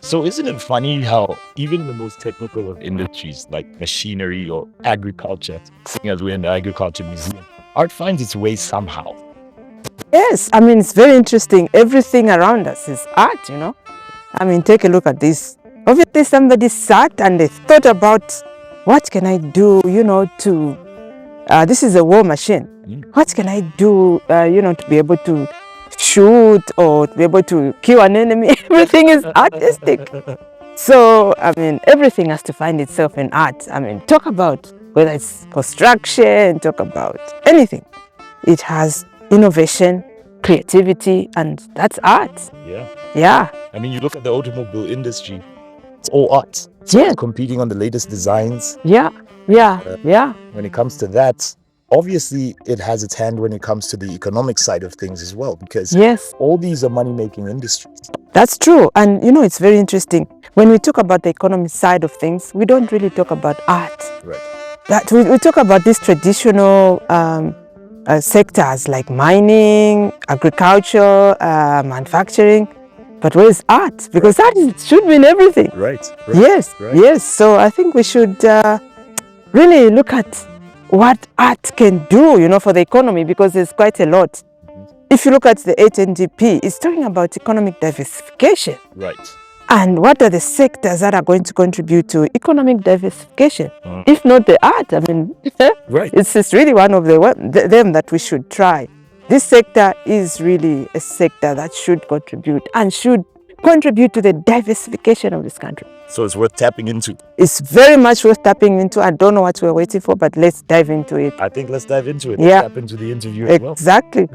So isn't it funny how even the most technical of industries like machinery or agriculture, seeing as we're in the agriculture museum, art finds its way somehow. Yes, I mean, it's very interesting. Everything around us is art, I mean, take a look at this. Obviously, somebody sat and they thought about what can I do, this is a war machine. What can I do, to be able to shoot or to be able to kill an enemy? Everything is artistic. So, I mean, everything has to find itself in art. I mean, talk about whether it's construction, talk about anything. It has innovation, creativity, and that's art. Yeah. Yeah. I mean, you look at the automobile industry, it's all art. It's all competing on the latest designs. Yeah. When it comes to that, obviously it has its hand when it comes to the economic side of things as well, because Yes, all these are money-making industries. that's true. And it's very interesting. When we talk about the economic side of things, we don't really talk about art. Right. That we talk about these traditional sectors like mining, agriculture, manufacturing. But where's art? Because art should mean everything. Right. Yes. So I think we should really look at what art can do, for the economy, because there's quite a lot. If you look at the 8NDP, it's talking about economic diversification. Right. And what are the sectors that are going to contribute to economic diversification? If not the art, I mean, Right. it's really one of them that we should try. This sector is really a sector that should contribute to the diversification of this country. So it's worth tapping into. It's very much worth tapping into. I don't know what we're waiting for, but let's dive into it. I think let's dive into it. Yeah. Let's tap into the interview as well. Exactly.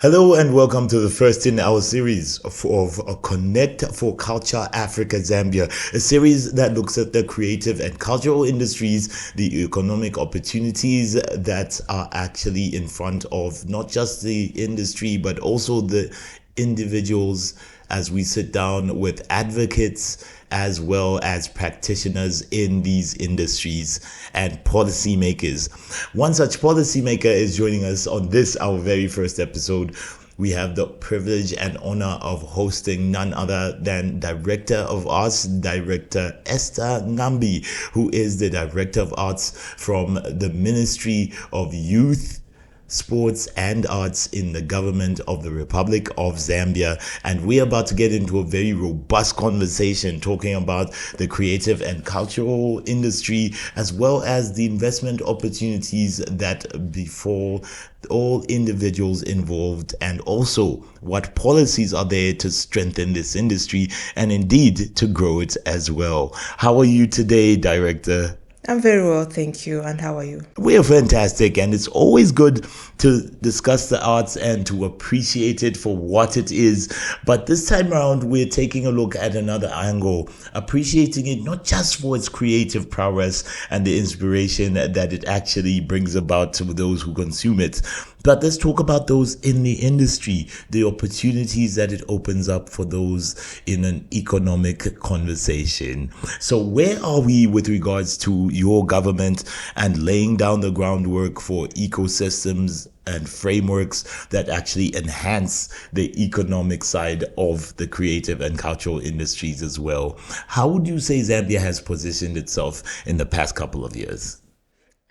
Hello and welcome to the first in our series of Connect for Culture Africa Zambia, a series that looks at the creative and cultural industries, the economic opportunities that are actually in front of not just the industry but also the individuals, as we sit down with advocates as well as practitioners in these industries and policymakers. One such policymaker is joining us on this, our very first episode. We have the privilege and honor of hosting none other than Director of Arts, Director Esther Ng'ambi, who is the Director of Arts from the Ministry of Youth, Sports and Arts in the government of the Republic of Zambia. And we're about to get into a very robust conversation talking about the creative and cultural industry, as well as the investment opportunities that befall all individuals involved, and also what policies are there to strengthen this industry and indeed to grow it as well. How are you today, Director? I'm very well, thank you. And how are you? We are fantastic, and it's always good to discuss the arts and to appreciate it for what it is. But this time around, we're taking a look at another angle, appreciating it not just for its creative prowess and the inspiration that it actually brings about to those who consume it, but let's talk about those in the industry, the opportunities that it opens up for those in an economic conversation. So where are we with regards to your government and laying down the groundwork for ecosystems and frameworks that actually enhance the economic side of the creative and cultural industries as well? How would you say Zambia has positioned itself in the past couple of years?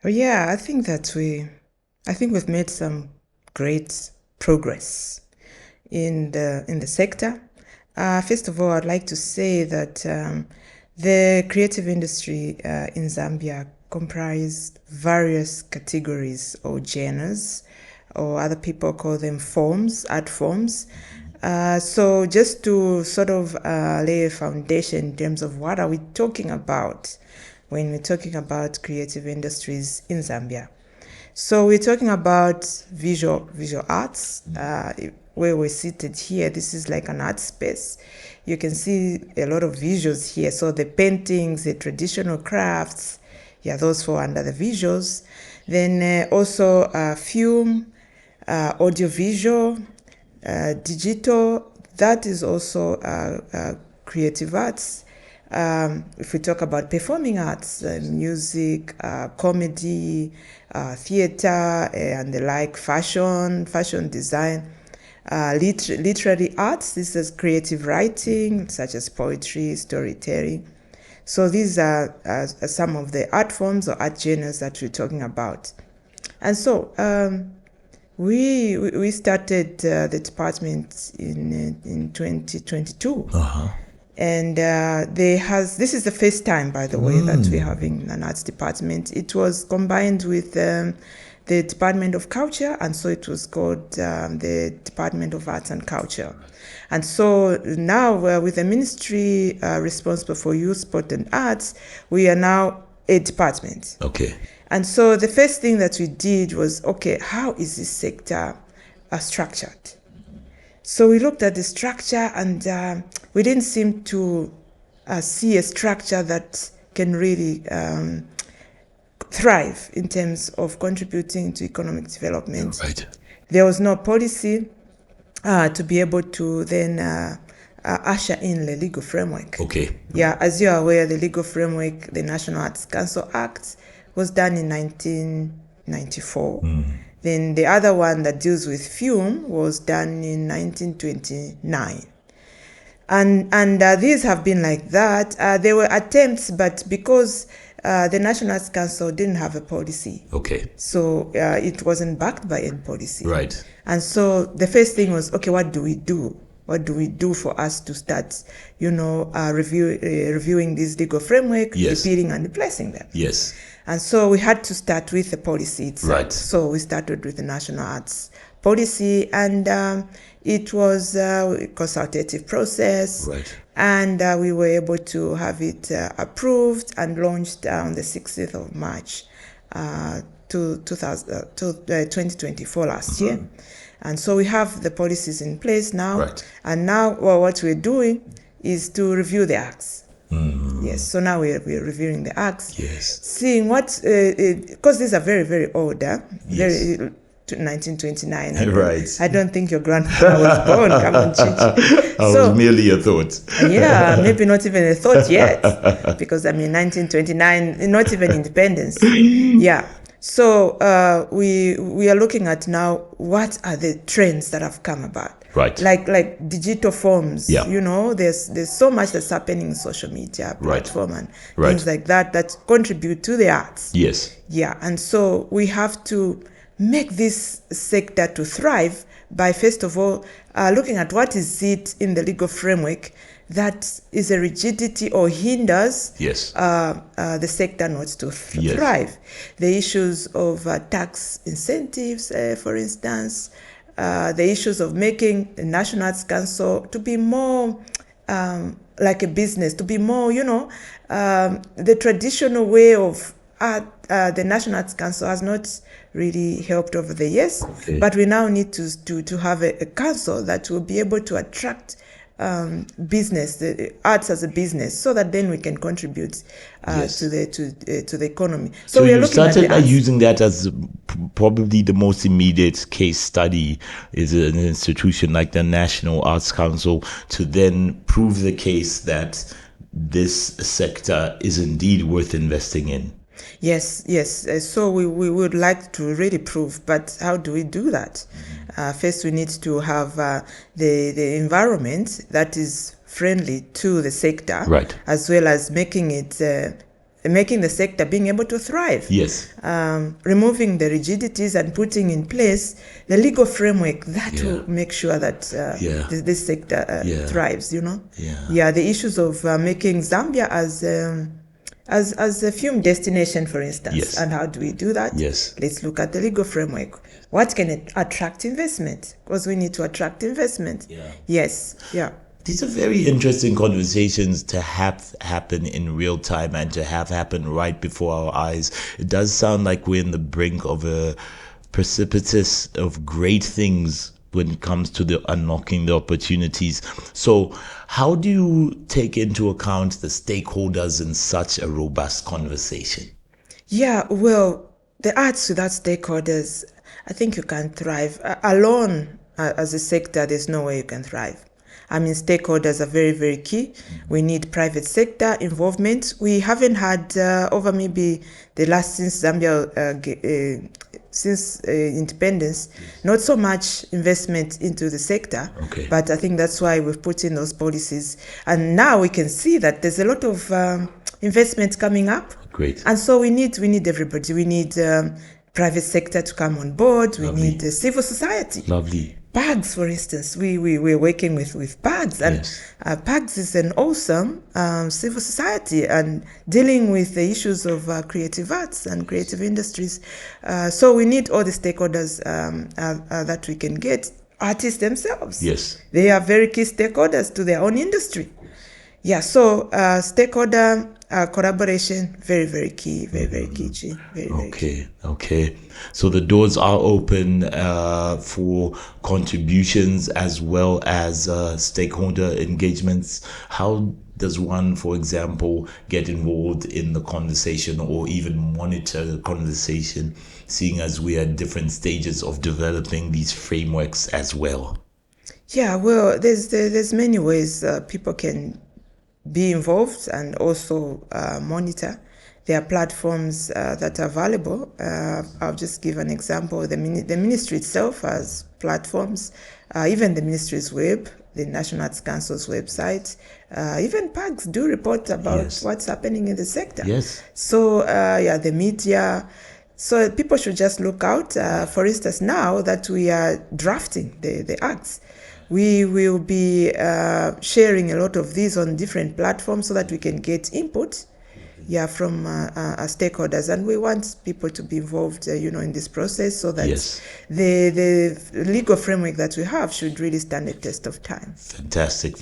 Oh, yeah, I think we've made some great progress in the sector. First of all, I'd like to say that the creative industry in Zambia comprised various categories or genres, or other people call them forms, art forms. So just to sort of lay a foundation in terms of what are we talking about when we're talking about creative industries in Zambia. So we're talking about visual arts. Where we're seated here, this is like an art space. You can see a lot of visuals here. So the paintings, the traditional crafts, those fall under the visuals. Then also film, audiovisual, digital, that is also creative arts. If we talk about performing arts, music, comedy, theater, and the like, fashion design, literary arts, this is creative writing, such as poetry, storytelling. So these are some of the art forms or art genres that we're talking about. And so we started the department in 2022. And this is the first time, by the way, that we're having an arts department. It was combined with the Department of Culture, and so it was called the Department of Arts and Culture. And so now with the ministry responsible for youth, sport and arts, we are now a department. Okay. And so the first thing that we did was, okay, how is this sector structured? So we looked at the structure, and we didn't seem to see a structure that can really thrive in terms of contributing to economic development. Right. There was no policy to be able to then usher in the legal framework. Okay. Yeah, as you are aware, the legal framework, the National Arts Council Act, was done in 1994. Then the other one that deals with film was done in 1929. And these have been like that. There were attempts, but because the National Arts Council didn't have a policy. Okay. So it wasn't backed by any policy. Right. And so the first thing was, okay, what do we do? What do we do for us to start, reviewing this legal framework, repeating and replacing them? Yes. And so we had to start with the policy itself. Right. So we started with the National Arts Policy, and it was a consultative process. Right. And we were able to have it approved and launched on the 16th of March 2024 last year. And so we have the policies in place now. Right. And now what we're doing is to review the acts. Yes, so now we're reviewing the acts. Yes. Seeing what, because these are very, very old, Yes. very 1929. Right. I don't think your grandfather was born. Come on, Chichi. I was merely a thought. Yeah, maybe not even a thought yet, because 1929, not even independence. Yeah. So we are looking at now what are the trends that have come about. Right. Like digital forms. Yeah. There's so much that's happening in social media platform and Right. things like that contribute to the arts. Yes. Yeah, and so we have to make this sector to thrive by, first of all, looking at what is it in the legal framework that is a rigidity or hinders the sector not to thrive. The issues of tax incentives, for instance, the issues of making the National Arts Council to be more like a business, to be more, the traditional way of art. The National Arts Council has not really helped over the years, but we now need to have a council that will be able to attract business, the arts as a business, so that then we can contribute to the economy. So we are you looking started at using that as probably the most immediate case study is an institution like the National Arts Council to then prove the case that this sector is indeed worth investing in. Yes. So we would like to really prove, but how do we do that? First, we need to have the environment that is friendly to the sector, right, as well as making the sector being able to thrive. Yes. Removing the rigidities and putting in place the legal framework that will make sure that this sector thrives. The issues of making Zambia as a film destination, for instance. Yes. And how do we do that? Yes. Let's look at the legal framework. What can attract investment? Because we need to attract investment. Yeah. Yes. Yeah. These are very interesting conversations to have happen in real time and to have happen right before our eyes. It does sound like we're in the brink of a precipice of great things when it comes to the unlocking the opportunities. So how do you take into account the stakeholders in such a robust conversation? Yeah, well, the arts without stakeholders, I think you can thrive. Alone, as a sector, there's no way you can thrive. I mean, stakeholders are very, very key. We need private sector involvement. We haven't had over maybe the last since Zambia, since independence, not so much investment into the sector. Okay. But I think that's why we've put in those policies. And now we can see that there's a lot of investment coming up. Great. And so we need everybody. We need private sector to come on board. We Lovely. need civil society. Lovely. PAGS, for instance, we're working with PAGS, and Yes. PAGS is an awesome civil society and dealing with the issues of creative arts and creative industries. So we need all the stakeholders that we can get. Artists themselves, Yes. they are very key stakeholders to their own industry. Yeah, so stakeholder collaboration, very, very key, very key, Chi. Very, very key. Okay. So the doors are open for contributions as well as stakeholder engagements. How does one, for example, get involved in the conversation or even monitor the conversation, seeing as we are at different stages of developing these frameworks as well? Yeah, well, there's many ways people can be involved and also monitor. There are platforms that are available. I'll just give an example. The ministry itself has platforms, even the ministry's web, the National Arts Council's website. Even PAGs do report about Yes. what's happening in the sector. Yes. So, the media. So people should just look out. For instance, now that we are drafting the acts, we will be sharing a lot of these on different platforms so that we can get input, from stakeholders, and we want people to be involved, in this process, so that Yes. the legal framework that we have should really stand the test of time. Fantastic.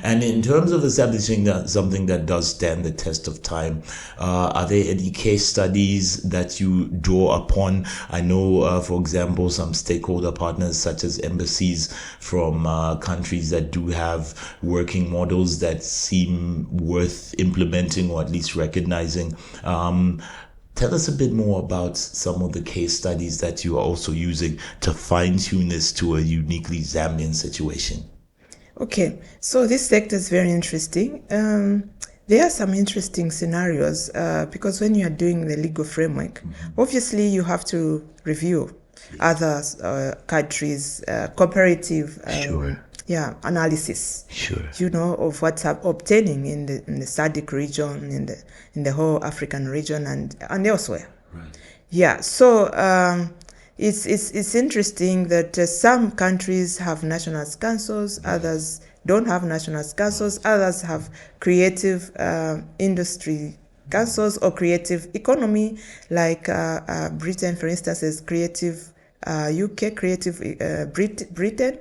And in terms of establishing something that does stand the test of time, are there any case studies that you draw upon? I know, for example, some stakeholder partners such as embassies from countries that do have working models that seem worth implementing or at least recognizing. Tell us a bit more about some of the case studies that you are also using to fine-tune this to a uniquely Zambian situation. Okay, so this sector is very interesting. There are some interesting scenarios because when you are doing the legal framework, obviously you have to review other countries' cooperative analysis. Sure. Of what's obtaining in the SADC region, in the whole African region, and elsewhere. Right. Yeah, so it's interesting that some countries have national arts councils, others don't have national arts councils, others have creative industry councils or creative economy, like Britain, for instance, is creative UK, creative Britain.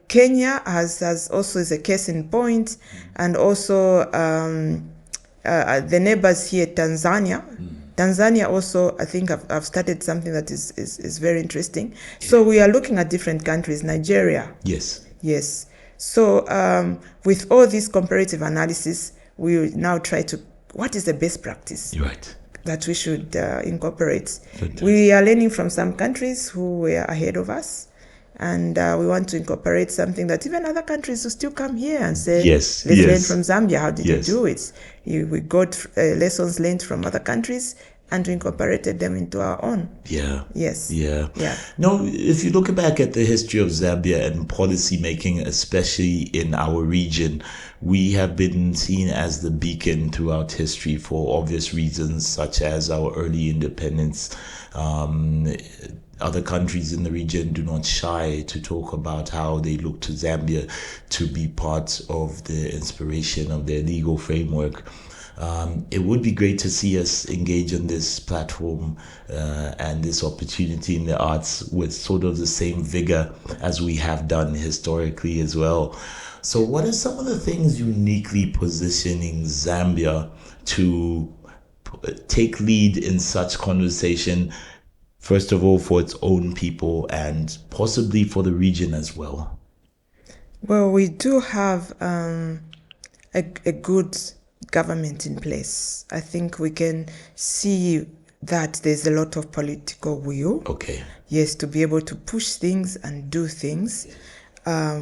Kenya has also is a case in point, and also the neighbors here, Tanzania. Tanzania also, I think, I've started something that is very interesting. So we are looking at different countries. Nigeria. Yes. So with all this comparative analysis, we now try to, what is the best practice? Right. That we should incorporate. Fantastic. We are learning from some countries who were ahead of us, and we want to incorporate something that even other countries will still come here and say, Yes, let's learn yes. from Zambia. How did Yes. you do it? We got lessons learned from other countries and we incorporated them into our own. Yeah. Yes. Yeah. Yeah. No, if you look back at the history of Zambia and policy making, especially in our region, we have been seen as the beacon throughout history for obvious reasons, such as our early independence. Other countries in the region do not shy to talk about how they look to Zambia to be part of the inspiration of their legal framework. It would be great to see us engage on this platform and this opportunity in the arts with sort of the same vigor as we have done historically as well. So, what are some of the things uniquely positioning Zambia to take lead in such conversation, first of all, for its own people and possibly for the region as well? Well, we do have a good government in place. I think we can see that there's a lot of political will. Okay. Yes, to be able to push things and do things.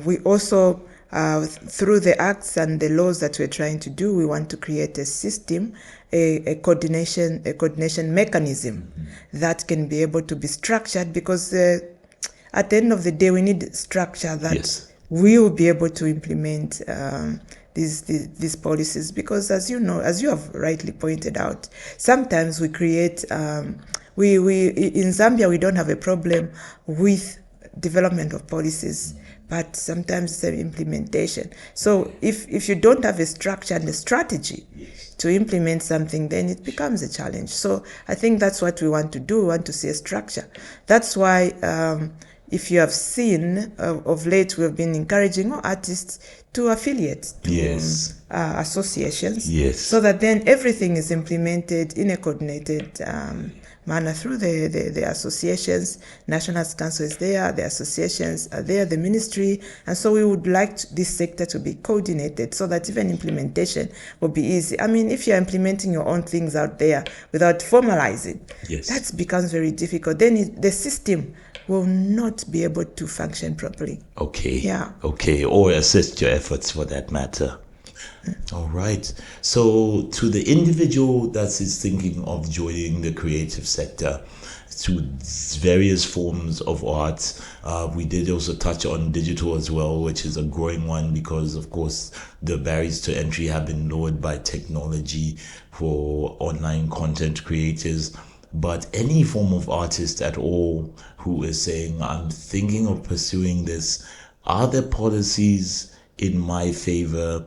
We also, through the acts and the laws that we're trying to do, we want to create a system, a coordination mechanism that can be able to be structured, because at the end of the day, we need structure that will be able to implement these policies, because as you know, as you have rightly pointed out, sometimes we create we in Zambia we don't have a problem with development of policies, but sometimes it's the implementation. So if you don't have a structure and a strategy to implement something, then it becomes a challenge. So I think that's what we want to do. We want to see a structure. That's why if you have seen, of late, we have been encouraging our artists to affiliate to associations, so that then everything is implemented in a coordinated manner through the associations. National Council is there, the associations are there, the ministry, and so we would like this sector to be coordinated so that even implementation will be easy. I mean, if you're implementing your own things out there without formalizing, that becomes very difficult. Then the system will not be able to function properly. Okay, or assist your efforts for that matter. All right. So to the individual that is thinking of joining the creative sector, to various forms of art, we did also touch on digital as well, which is a growing one because, of course, the barriers to entry have been lowered by technology for online content creators. But any form of artist at all who is saying, I'm thinking of pursuing this, are there policies in my favor?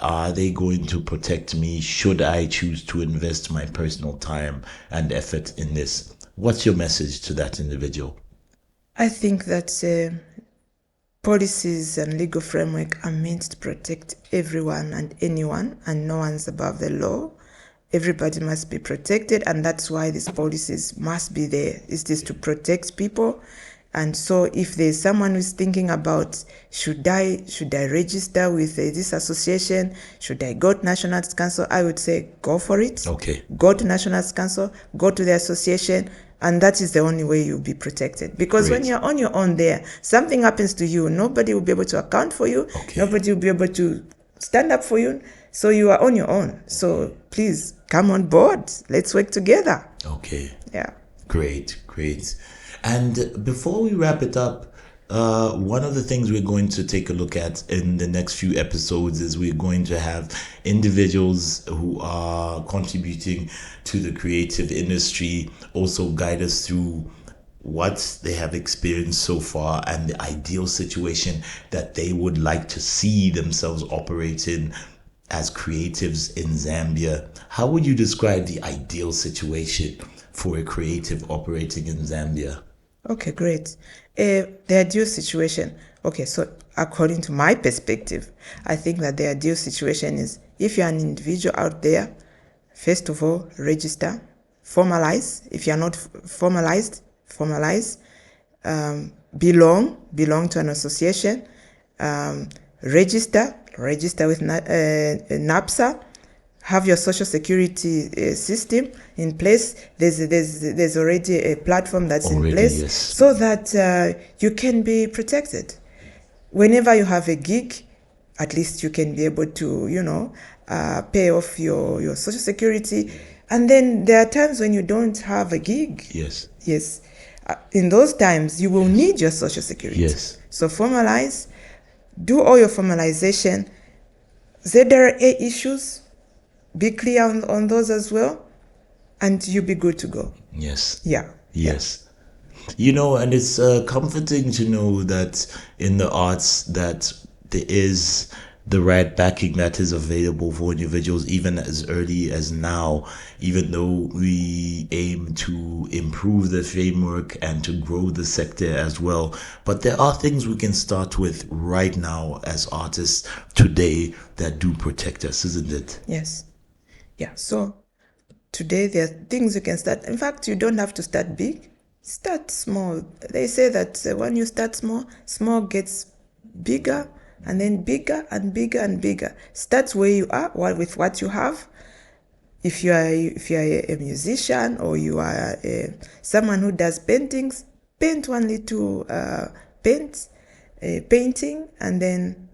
Are they going to protect me should I choose to invest my personal time and effort in this? What's your message to that individual? I think that policies and legal framework are meant to protect everyone and anyone, and no one's above the law. Everybody must be protected, and that's why these policies must be there. It's just to protect people. And so if there's someone who's thinking about, should I register with this association? Should I go to National Council? I would say go for it. Okay. Go to National Council, go to the association, and that is the only way you'll be protected. Because when you're on your own there, something happens to you, nobody will be able to account for you. Nobody will be able to stand up for you. So you are on your own. So please come on board. Let's work together. Okay. Yeah. Great. And before we wrap it up, one of the things we're going to take a look at in the next few episodes is we're going to have individuals who are contributing to the creative industry also guide us through what they have experienced so far and the ideal situation that they would like to see themselves operate in as creatives in Zambia. How would you describe the ideal situation for a creative operating in Zambia? Okay, great. The ideal situation. Okay, so according to my perspective, I think that the ideal situation is if you're an individual out there, first of all, register, formalize. If you're not formalized, formalize. Belong to an association. Register with NAPSA. Have your social security system in place. There's already a platform that's in place, so that you can be protected. Whenever you have a gig, at least you can be able to, pay off your social security. And then there are times when you don't have a gig. Yes. In those times, you will need your social security. Yes. So formalize, do all your formalization. ZRA issues, be clear on those as well, and you'll be good to go. Yes. Yeah. Yes. And it's comforting to know that in the arts that there is the right backing that is available for individuals even as early as now, even though we aim to improve the framework and to grow the sector as well. But there are things we can start with right now as artists today that do protect us, isn't it? Yes. Yeah. So today there are things you can start. In fact, you don't have to start big. Start small. They say that when you start small, small gets bigger and then bigger and bigger and bigger. Start where you are, with what you have. If you are a musician or you are someone who does paintings, paint one little painting, and then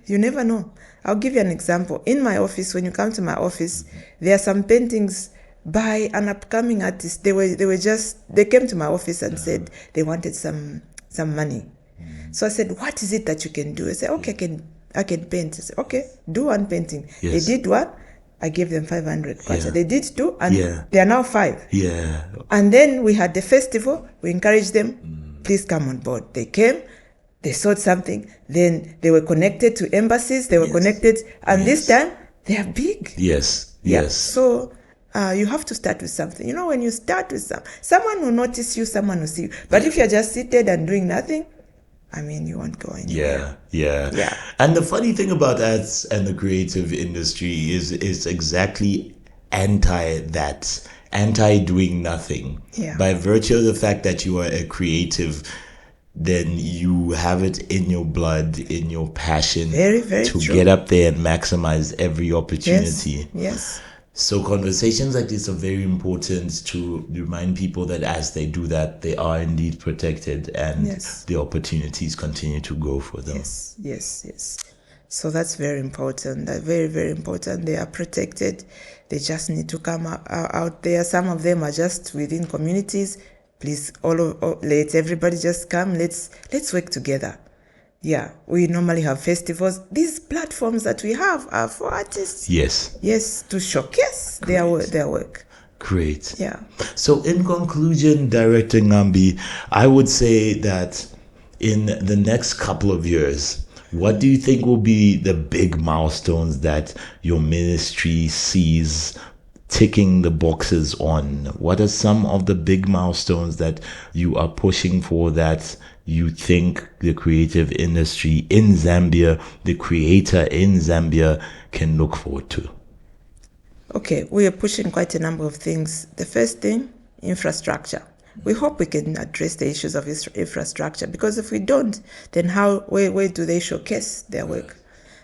you never know. I'll give you an example. In my office, when you come to my office, there are some paintings by an upcoming artist. They came to my office and said they wanted some money. So I said, what is it that you can do? I said, okay, I can paint. I said, okay, do one painting. Yes. They did one. I gave them 500 kwacha. Yeah. They did two, and Yeah. they are now 5. Yeah. And then we had the festival. We encouraged them, please come on board. They came, they sold something. Then they were connected to embassies. They were connected. And this time, they are big. Yes. Yeah. Yes. So you have to start with something. You know, when you start with someone will notice you, someone will see you. But if you're just seated and doing nothing, I mean, you won't go anywhere. Yeah. And the funny thing about ads and the creative industry is exactly anti doing nothing. Yeah. By virtue of the fact that you are a creative, then you have it in your blood, in your passion, Very, very to true. get up there and maximize every opportunity. Yes. So conversations like this are very important to remind people that as they do that, they are indeed protected and the opportunities continue to grow for them. Yes. So that's very important. That's very, very important. They are protected. They just need to come out there. Some of them are just within communities. Please, let everybody just come. Let's work together. Yeah, we normally have festivals. These platforms that we have are for artists. Yes, to showcase their work. Great. Yeah. So in conclusion, Director Ng'ambi, I would say that in the next couple of years, what do you think will be the big milestones that your ministry sees ticking the boxes on? What are some of the big milestones that you are pushing for that you think the creative industry in Zambia, the creator in Zambia, can look forward to? Okay, we are pushing quite a number of things. The first thing, infrastructure. We hope we can address the issues of infrastructure, because if we don't, then where do they showcase their work?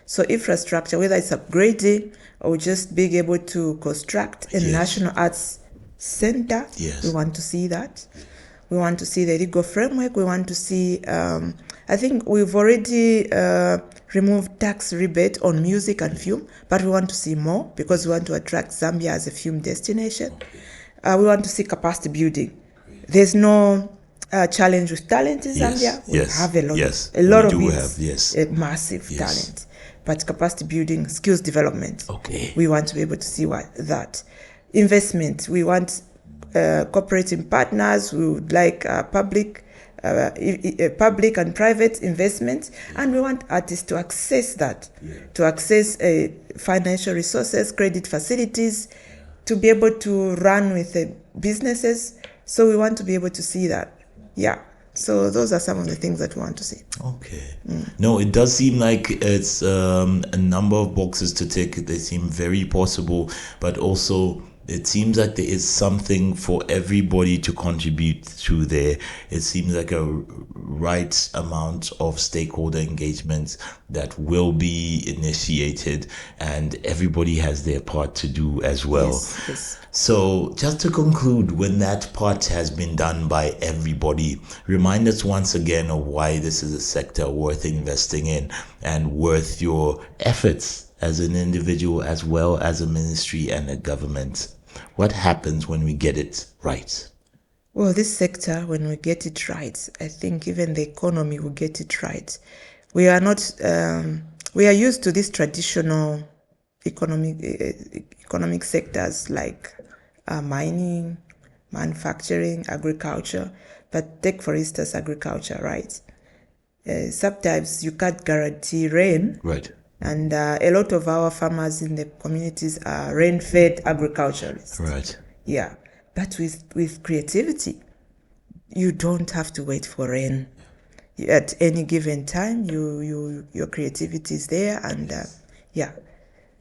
So infrastructure, whether it's upgrading or just being able to construct a national arts center, we want to see that. We want to see the legal framework. We want to see, I think we've already removed tax rebate on music and film, but we want to see more because we want to attract Zambia as a film destination. We want to see capacity building. There's no challenge with talent in Zambia. We have a lot of massive talent. But capacity building, skills development. We want to be able to see that. Investment. We want cooperating partners. We would like public and private investment, and we want artists to access that, to access financial resources, credit facilities, to be able to run with businesses. So we want to be able to see that. So those are some of the things that we want to see. No, it does seem like it's a number of boxes to tick. They seem very possible, but also it seems like there is something for everybody to contribute to there. It seems like a right amount of stakeholder engagement that will be initiated, and everybody has their part to do as well. So just to conclude, when that part has been done by everybody, remind us once again of why this is a sector worth investing in and worth your efforts as an individual as well as a ministry and a government. What happens when we get it right? Well, this sector, when we get it right, I think even the economy will get it right. We are not, we are used to these traditional economic sectors like mining, manufacturing, agriculture. But take, for instance, agriculture, right? Sometimes you can't guarantee rain. And a lot of our farmers in the communities are rain-fed agriculturists. Right. Yeah. But with creativity, you don't have to wait for rain. At any given time, your creativity is there, and yeah.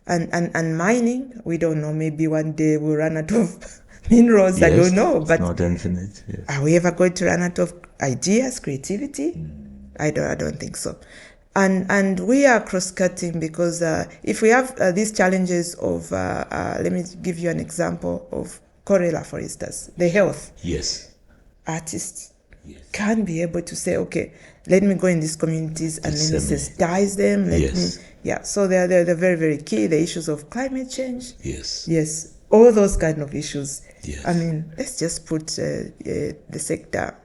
And mining, we don't know. Maybe one day we'll run out of minerals. Yes, I don't know. But it's not infinite. Yes. are we ever going to run out of ideas, creativity? I don't think so. And we are cross-cutting because if we have these challenges of, let me give you an example of Corella, for instance, the health. Yes. Artists can be able to say, okay, let me go in these communities and let me sensitize them. So they're very, very key. The issues of climate change. Yes, all those kind of issues. Yes. I mean, let's just put the sector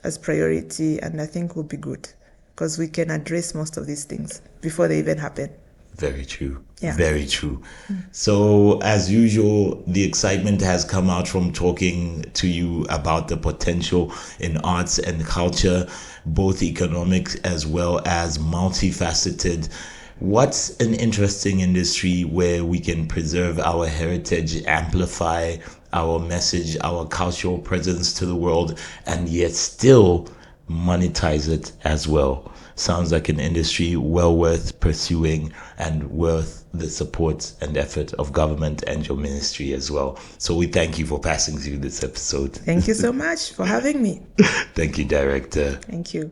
as priority, and I think we'll be good because we can address most of these things before they even happen. Very true. Yeah. Very true. So, as usual, the excitement has come out from talking to you about the potential in arts and culture, both economic as well as multifaceted. What's an interesting industry where we can preserve our heritage, amplify our message, our cultural presence to the world, and yet still monetize it as well? Sounds like an industry well worth pursuing and worth the support and effort of government and your ministry as well. So we thank you for passing through this episode. Thank you so much for having me. Thank you, Director. Thank you.